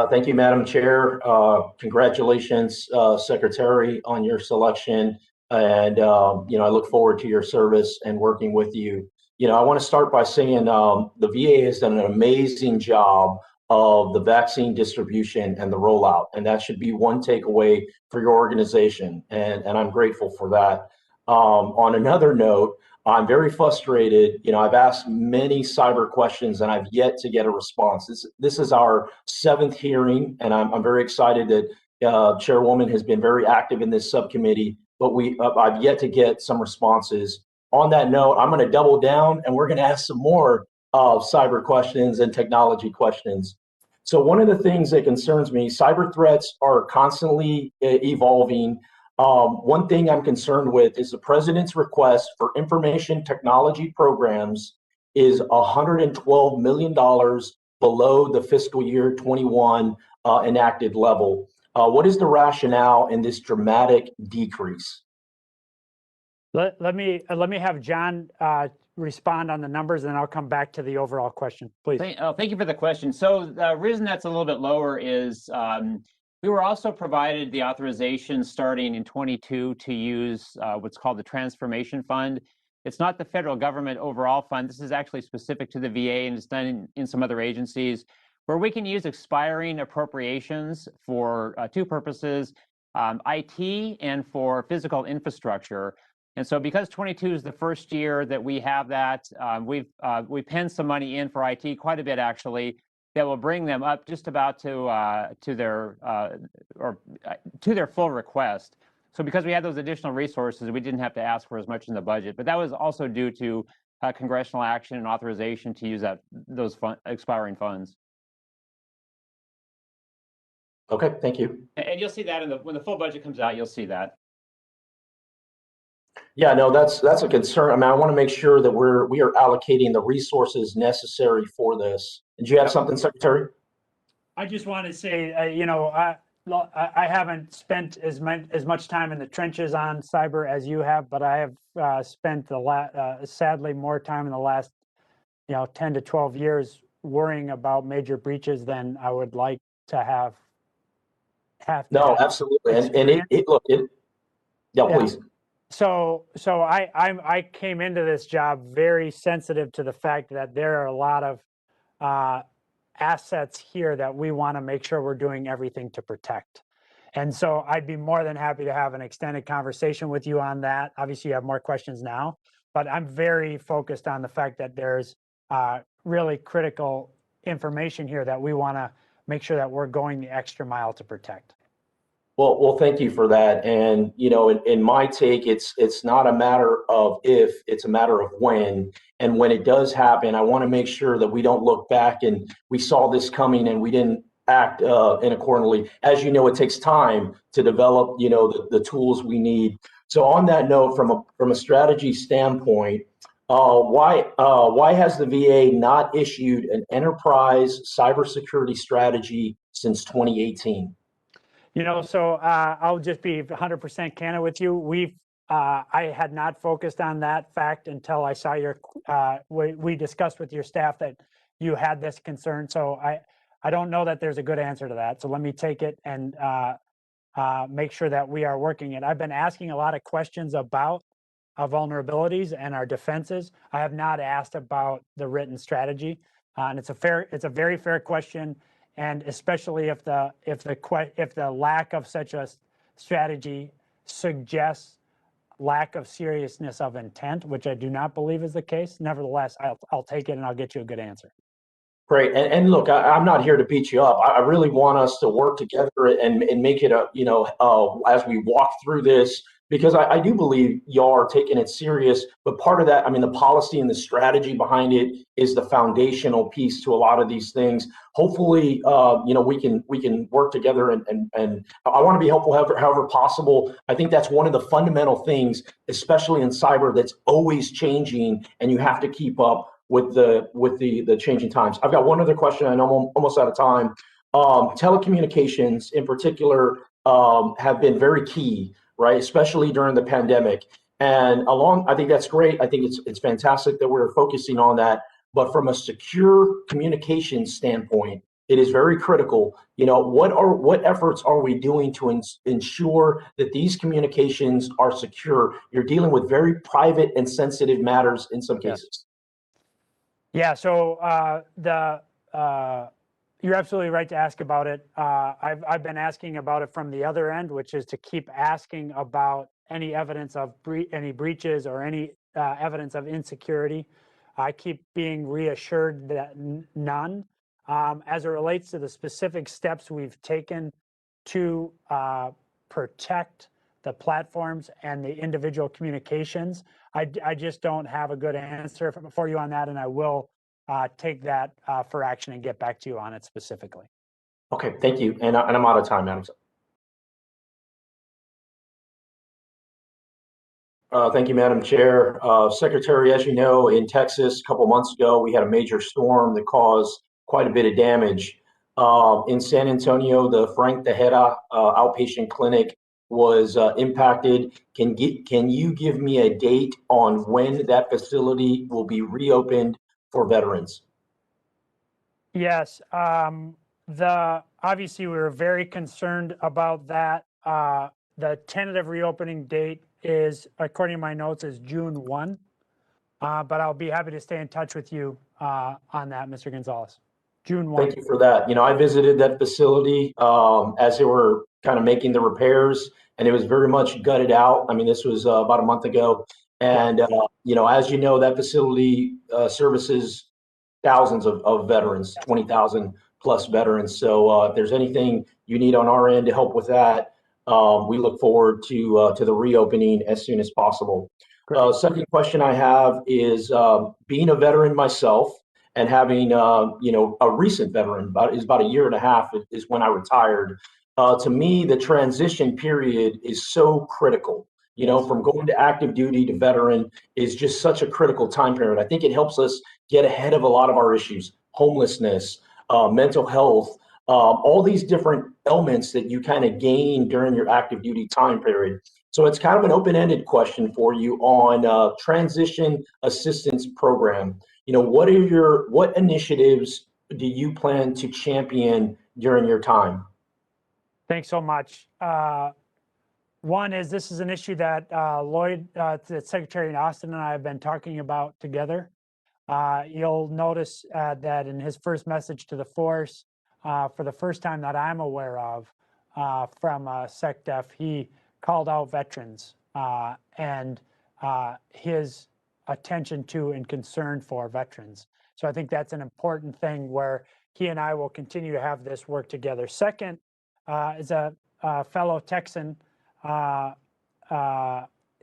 Thank you, Madam Chair. Congratulations, Secretary, on your selection. And, I look forward to your service and working with you. I want to start by saying the VA has done an amazing job of the vaccine distribution and the rollout. And that should be one takeaway for your organization. And I'm grateful for that. On another note, I'm very frustrated. I've asked many cyber questions and I've yet to get a response. This is our seventh hearing, and I'm very excited that Chairwoman has been very active in this subcommittee, but I've yet to get some responses. On that note, I'm going to double down and we're going to ask some more cyber questions and technology questions. So one of the things that concerns me, cyber threats are constantly evolving. One thing I'm concerned with is the president's request for information technology programs is $112 million below the fiscal year 21 enacted level. What is the rationale in this dramatic decrease? Let me have John respond on the numbers, and then I'll come back to the overall question, please. Thank you for the question. So the reason that's a little bit lower is we were also provided the authorization starting in 22 to use what's called the Transformation Fund. It's not the federal government overall fund. This is actually specific to the VA, and it's done in some other agencies, where we can use expiring appropriations for two purposes, IT and for physical infrastructure. And so because 22 is the first year that we have that, we've penned some money in for IT, quite a bit actually, that will bring them up just about to their full request. So because we had those additional resources, we didn't have to ask for as much in the budget. But that was also due to congressional action and authorization to use those expiring funds. Okay, thank you. And you'll see that when the full budget comes out, you'll see that. Yeah, no, that's a concern. I mean, I want to make sure that we are allocating the resources necessary for this. Did you have something, Secretary? I just want to say, I haven't spent as much time in the trenches on cyber as you have, but I have spent sadly more time in the last 10 to 12 years worrying about major breaches than I would like to have. No, absolutely. Yeah, please. So I came into this job very sensitive to the fact that there are a lot of assets here that we want to make sure we're doing everything to protect. And so I'd be more than happy to have an extended conversation with you on that. Obviously, you have more questions now, but I'm very focused on the fact that there's really critical information here that we want to make sure that we're going the extra mile to protect. Well, thank you for that. And, in my take, it's not a matter of if, it's a matter of when. And when it does happen, I want to make sure that we don't look back and we saw this coming and we didn't act in accordingly. As you know, it takes time to develop, the tools we need. So on that note, from a strategy standpoint, why has the VA not issued an enterprise cybersecurity strategy since 2018? So I'll just be 100% candid with you. I had not focused on that fact until I saw we discussed with your staff that you had this concern. So I don't know that there's a good answer to that. So let me take it and make sure that we are working it. I've been asking a lot of questions about our vulnerabilities and our defenses. I have not asked about the written strategy, and it's a very fair question. And especially if the lack of such a strategy suggests lack of seriousness of intent, which I do not believe is the case. Nevertheless, I'll take it and I'll get you a good answer. Great. And look, I'm not here to beat you up. I really want us to work together and make it as we walk through this, because I do believe y'all are taking it serious. But part of that, the policy and the strategy behind it is the foundational piece to a lot of these things. Hopefully, we can work together and I want to be helpful however possible. I think that's one of the fundamental things, especially in cyber, that's always changing, and you have to keep up with the changing times. I've got one other question. I know I'm almost out of time. Telecommunications in particular have been very key, right? Especially during the pandemic. And I think that's great. I think it's fantastic that we're focusing on that. But from a secure communication standpoint, It is very critical. What efforts are we doing to ensure that these communications are secure? You're dealing with very private and sensitive matters in some cases. Yeah, so you're absolutely right to ask about it. I've been asking about it from the other end, which is to keep asking about any evidence of any breaches or any evidence of insecurity. I keep being reassured that none. As it relates to the specific steps we've taken to protect the platforms and the individual communications, I just don't have a good answer for you on that, and I will take that for action and get back to you on it specifically. Okay, thank you. And I'm out of time, Madam. Thank you, Madam Chair. Secretary, as you know, in Texas, a couple months ago, we had a major storm that caused quite a bit of damage. In San Antonio, the Frank Tejeda outpatient clinic was impacted. Can you give me a date on when that facility will be reopened for veterans? Yes, obviously we were very concerned about that. The tentative reopening date is, according to my notes, is June 1. But I'll be happy to stay in touch with you on that, Mr. Gonzales. June 1. Thank you for that. I visited that facility as they were kind of making the repairs, and it was very much gutted out. I mean, this was about a month ago. And, as you know, that facility services thousands of veterans, 20,000 plus veterans. So if there's anything you need on our end to help with that, we look forward to the reopening as soon as possible. Second question I have is being a veteran myself and having a recent veteran, about a year and a half is when I retired. To me, the transition period is so critical. From going to active duty to veteran is just such a critical time period. I think it helps us get ahead of a lot of our issues, homelessness, mental health, all these different elements that you kind of gain during your active duty time period. So it's kind of an open-ended question for you on transition assistance program. What initiatives do you plan to champion during your time? Thanks so much. One is this is an issue that Lloyd, the Secretary Austin, and I have been talking about together. You'll notice that in his first message to the force, for the first time that I'm aware of from SecDef, he called out veterans and his attention to and concern for veterans. So I think that's an important thing where he and I will continue to have this work together. Second is a fellow Texan,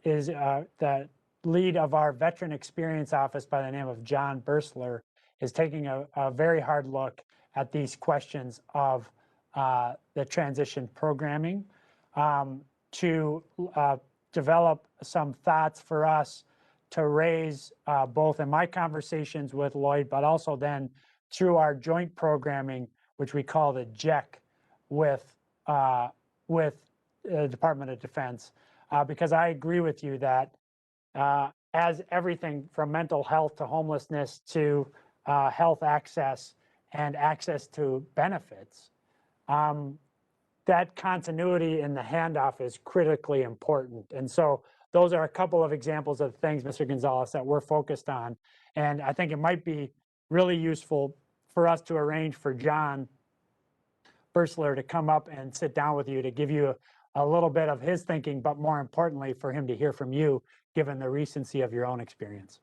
is the lead of our Veteran Experience Office by the name of John Bursler, is taking a very hard look at these questions of the transition programming to develop some thoughts for us to raise both in my conversations with Lloyd, but also then through our joint programming, which we call the JEC with the Department of Defense, because I agree with you that as everything from mental health to homelessness to health access and access to benefits, that continuity in the handoff is critically important. And so those are a couple of examples of things, Mr. Gonzales, that we're focused on. And I think it might be really useful for us to arrange for John Bursler to come up and sit down with you to give you a little bit of his thinking, but more importantly, for him to hear from you, given the recency of your own experience.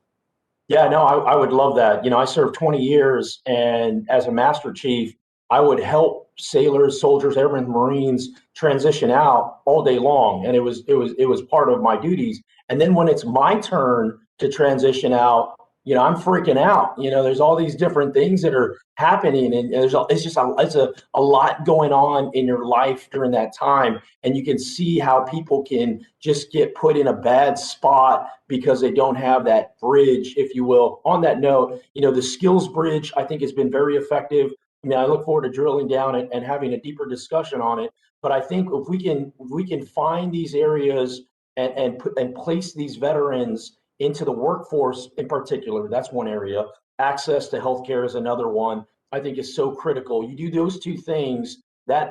Yeah, no, I would love that. I served 20 years, and as a Master Chief, I would help sailors, soldiers, airmen, Marines transition out all day long, and it was part of my duties. And then when it's my turn to transition out, I'm freaking out. There's all these different things that are happening, and it's a lot going on in your life during that time, and you can see how people can just get put in a bad spot because they don't have that bridge, if you will. On that note, the skills bridge I think has been very effective. I mean, I look forward to drilling down and having a deeper discussion on it. But I think if we can find these areas and place these veterans into the workforce in particular, that's one area. Access to healthcare is another one. I think is so critical. You do those two things, that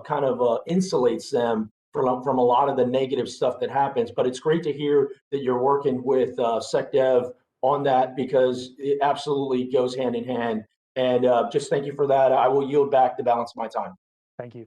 kind of insulates them from a lot of the negative stuff that happens. But it's great to hear that you're working with SecDev on that, because it absolutely goes hand in hand. And just thank you for that. I will yield back the balance of my time. Thank you.